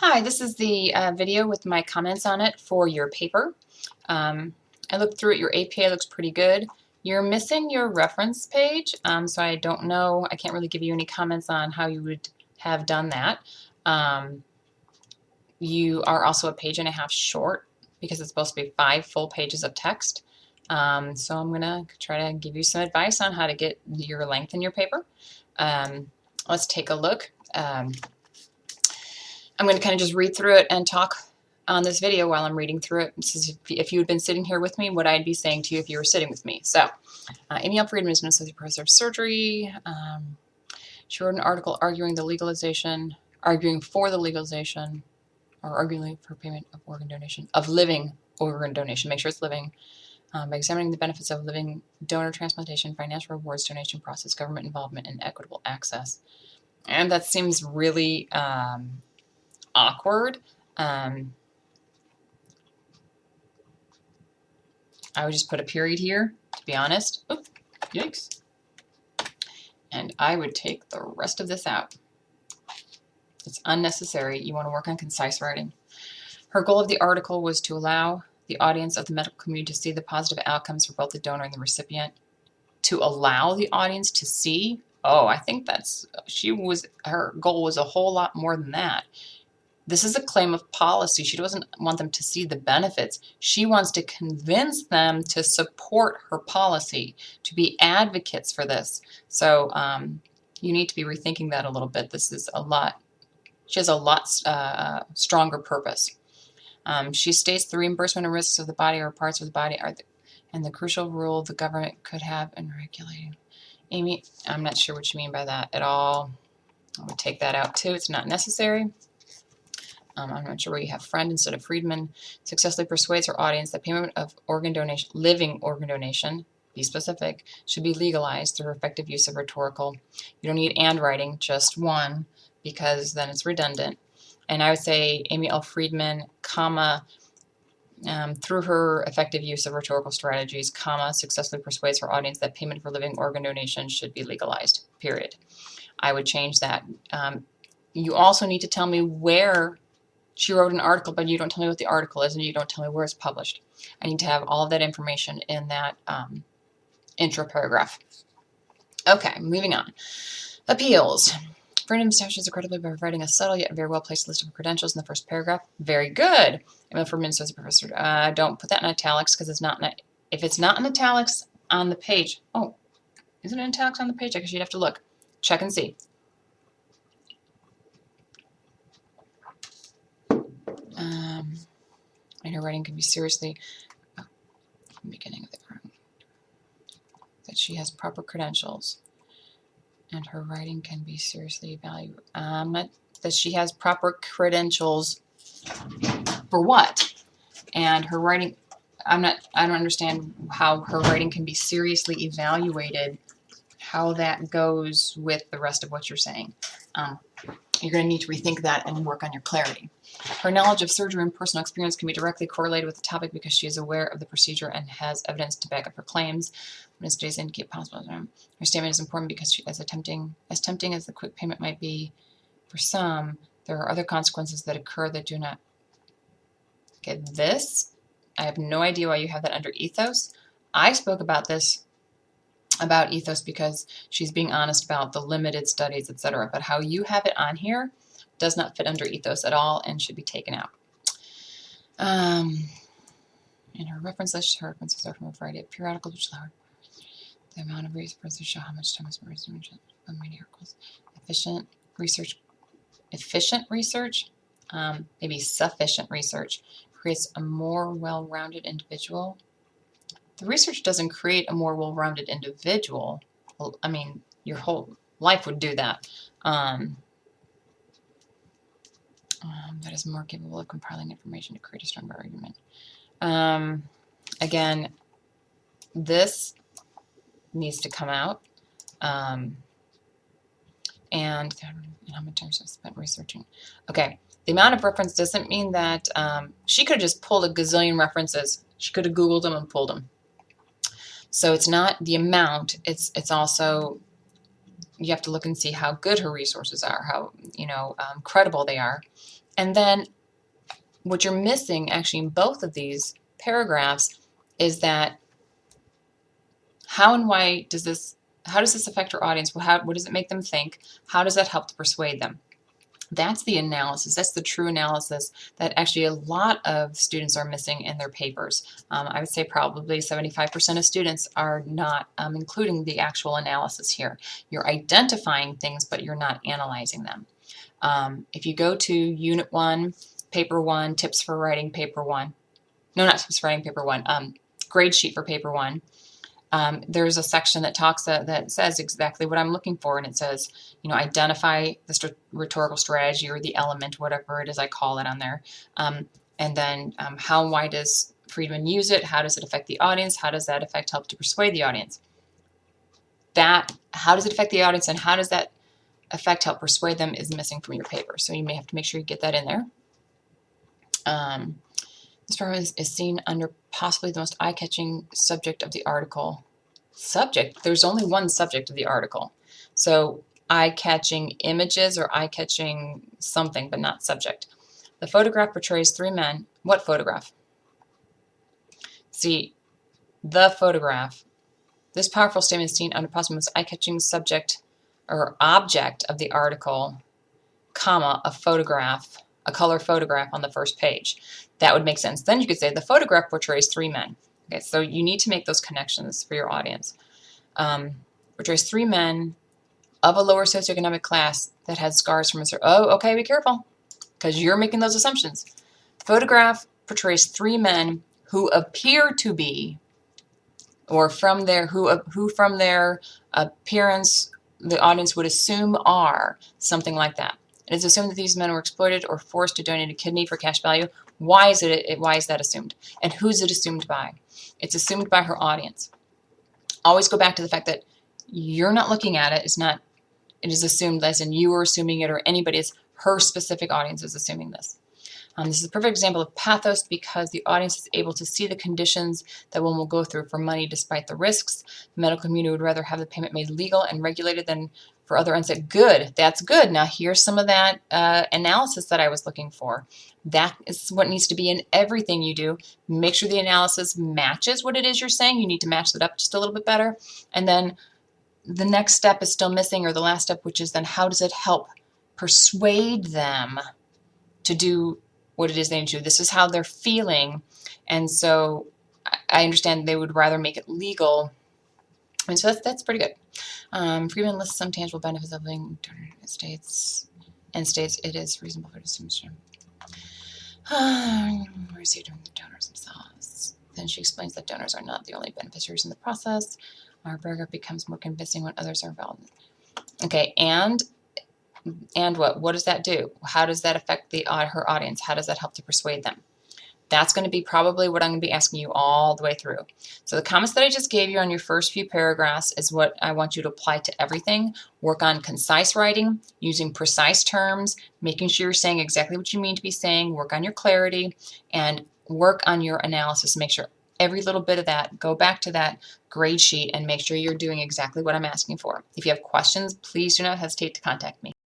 Hi, this is the video with my comments on it for your paper. I looked through it. Your APA looks pretty good. You're missing your reference page, so I don't know. I can't really give you any comments on how you would have done that. You are also a page and a half short because it's supposed to be 5 full pages of text. So I'm going to try to give you some advice on how to get your length in your paper. Let's take a look. I'm going to kind of just read through it and talk on this video while I'm reading through it. This is if you had been sitting here with me, what I'd be saying to you if you were sitting with me. So, Amy L. Friedman is an associate professor of surgery. She wrote an article arguing for the legalization, or arguing for payment of organ donation, of living organ donation. Make sure it's living. By examining the benefits of living donor transplantation, financial rewards, donation process, government involvement, and equitable access. And that seems really awkward. I would just put a period here, to be honest. Oop, yikes. And I would take the rest of this out. It's unnecessary. You want to work on concise writing. Her goal of the article was to allow the audience of the medical community to see the positive outcomes for both the donor and the recipient. To allow the audience to see? Oh, I think her goal was a whole lot more than that. This is a claim of policy. She doesn't want them to see the benefits. She wants to convince them to support her policy, to be advocates for this. So you need to be rethinking that a little bit. This is a lot. She has a lot stronger purpose. She states the reimbursement and risks of the body or parts of the body and the crucial role the government could have in regulating. Amy, I'm not sure what you mean by that at all. I would take that out too. It's not necessary. I'm not sure where you have friend instead of Friedman. Successfully persuades her audience that payment of organ donation, living organ donation, be specific, should be legalized through effective use of rhetorical. You don't need and writing, just one, because then it's redundant. And I would say Amy L. Friedman, comma, through her effective use of rhetorical strategies, comma, successfully persuades her audience that payment for living organ donation should be legalized, period. I would change that. You also need to tell me where she wrote an article, but you don't tell me what the article is, and you don't tell me where it's published. I need to have all of that information in that intro paragraph. Okay, moving on. Appeals. Freedom establishes accreditably by providing a subtle yet very well-placed list of her credentials in the first paragraph. Very good. Emma Friedman says a professor. Don't put that in italics because it's not. If it's not in italics on the page, oh, isn't it in italics on the page? I guess you'd have to look. Check and see. And her writing can be seriously, beginning of the that she has proper credentials, and her writing can be seriously evaluated. That she has proper credentials for what? And her writing, I don't understand how her writing can be seriously evaluated. How that goes with the rest of what you're saying. You're going to need to rethink that and work on your clarity. Her knowledge of surgery and personal experience can be directly correlated with the topic because she is aware of the procedure and has evidence to back up her claims. When studies indicate possible, her statement is important because as tempting as the quick payment might be for some, there are other consequences that occur that do not. Okay, this, I have no idea why you have that under ethos. I spoke about this about ethos because she's being honest about the limited studies, etc. But how you have it on here does not fit under ethos at all and should be taken out. In her reference list, her references are from a variety of periodicals, which allow the amount of research to show how much time is spent on many articles. Efficient research, maybe sufficient research, creates a more well-rounded individual. The research doesn't create a more well-rounded individual. Well, I mean, your whole life would do that. That is more capable of compiling information to create a stronger argument. Again, this needs to come out. And how much time she spent researching. Okay, the amount of reference doesn't mean that she could have just pulled a gazillion references. She could have Googled them and pulled them. So it's not the amount, it's also you have to look and see how good her resources are, how credible they are. And then what you're missing actually in both of these paragraphs is that how and why does this, how does this affect your audience? What does it make them think? How does that help to persuade them? That's the analysis. That's the true analysis that actually a lot of students are missing in their papers. I would say probably 75% of students are not including the actual analysis here. You're identifying things, but you're not analyzing them. If you go to Unit 1, Paper 1, Tips for Writing Paper 1, no, not Tips for Writing Paper 1, grade sheet for Paper 1, there's a section that talks that says exactly what I'm looking for, and it says, identify the rhetorical strategy or the element, whatever it is I call it on there, and then how and why does Friedman use it? How does it affect the audience? How does that help to persuade the audience? How does it affect the audience, and how does that affect help persuade them is missing from your paper, so you may have to make sure you get that in there. This program is seen under possibly the most eye-catching subject of the article. Subject? There's only one subject of the article. So eye-catching images or eye-catching something, but not subject. The photograph portrays 3 men. What photograph? See, the photograph. This powerful statement is seen under possibly the most eye-catching subject or object of the article, comma, a photograph, a color photograph on the first page. That would make sense. Then you could say the photograph portrays 3 men. Okay, so you need to make those connections for your audience. Portrays 3 men of a lower socioeconomic class that had scars from a certain... Oh, okay, be careful, because you're making those assumptions. The photograph portrays 3 men who appear to be, or from their who from their appearance, the audience would assume are something like that. It is assumed that these men were exploited or forced to donate a kidney for cash value. Why is that assumed? And who's it assumed by? It's assumed by her audience. Always go back to the fact that you're not looking at it. It is assumed as in you are assuming it, or anybody. It's her specific audience is assuming this. This is a perfect example of pathos because the audience is able to see the conditions that one will go through for money despite the risks. The medical community would rather have the payment made legal and regulated than for other unsaid. Good. That's good. Now here's some of that analysis that I was looking for. That is what needs to be in everything you do. Make sure the analysis matches what it is you're saying. You need to match that up just a little bit better. And then the next step is still missing, or the last step, which is then how does it help persuade them to do what it is they need to do. This is how they're feeling, and so I understand they would rather make it legal. And so that's pretty good. Friedman lists some tangible benefits of living donor states and states it is reasonable for distinction. Received from the donors themselves. Then she explains that donors are not the only beneficiaries in the process. Our paragraph becomes more convincing when others are involved. Okay, and what? What does that do? How does that affect her audience? How does that help to persuade them? That's going to be probably what I'm going to be asking you all the way through. So the comments that I just gave you on your first few paragraphs is what I want you to apply to everything. Work on concise writing, using precise terms, making sure you're saying exactly what you mean to be saying, work on your clarity, and work on your analysis. Make sure every little bit of that, go back to that grade sheet and make sure you're doing exactly what I'm asking for. If you have questions, please do not hesitate to contact me.